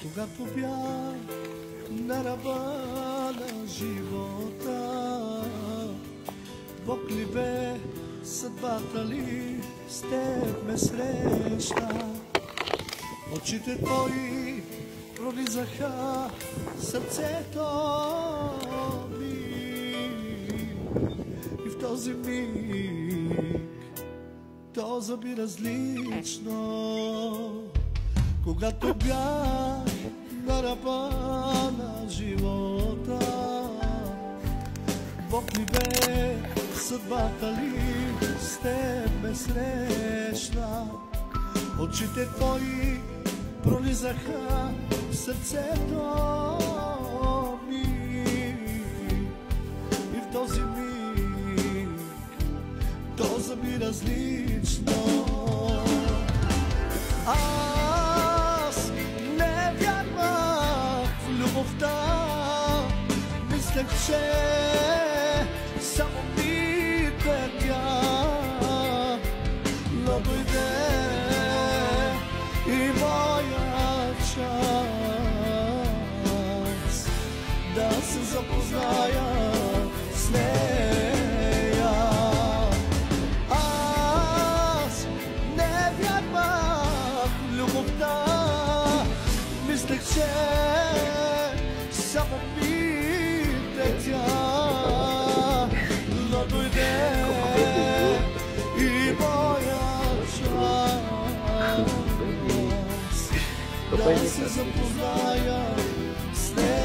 Когато бях на ръба на живота, Бог ли бе, съдбата ли с теб ме среща? Очите твои пролизаха сърцето ми и в този миг то заби различно. Когато бях на ръба на живота, Бог ли бе, съдбата ли с теб ме срещна? Очите твои пролизаха в сърцето ми и в този миг то заби различно. Аз не вярвах в любовта, мислех, че само мите тя, но дойде и моя час да се запозная с нея. Аз не вярвах в любовта, мислех, че само мите тя, но дойде и моя час да се запозная с нея.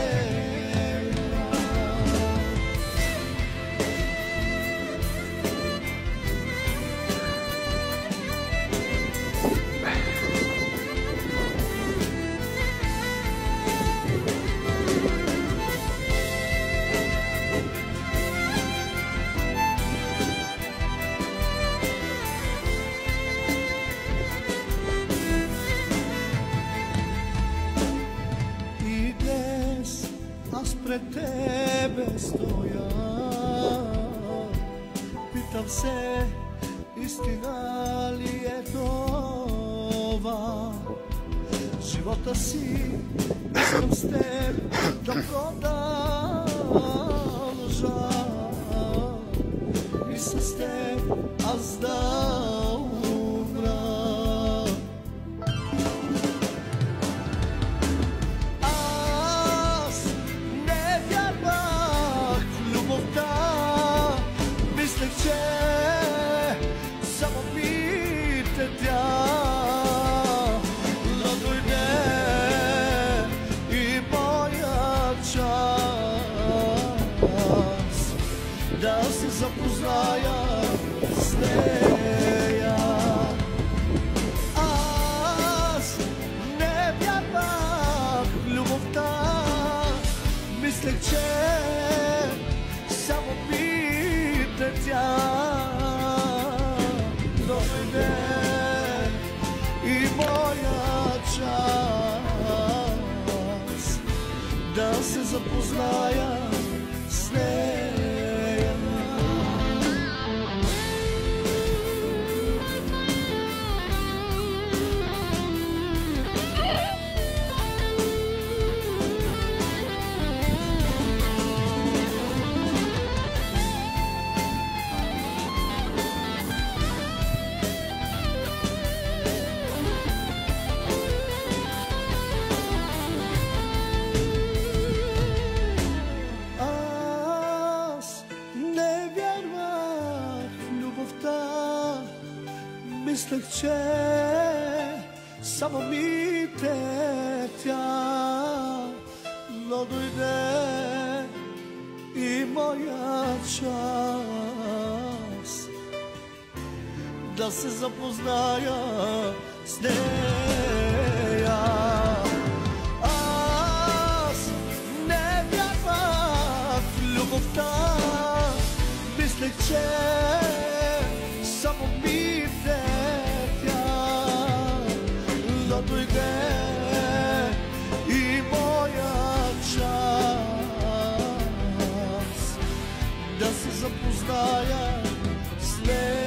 Аз пред тебе стоя, питам се, истина ли е това? Живота си искам с теб да продължа и с теб аз да умра. Мислех, че само мите тя, но дойде и моя час да се запозная с нея. Аз не вярвах в любовта, мислех, че само мите тя, но дойде и моя час да се запозная с нея. Мислех, че само мите тя, но дойде и моя час да се запозная с нея. Аз не вярвах в любовта, мислех, че само мите да дойде и моя час да се запозная с нея.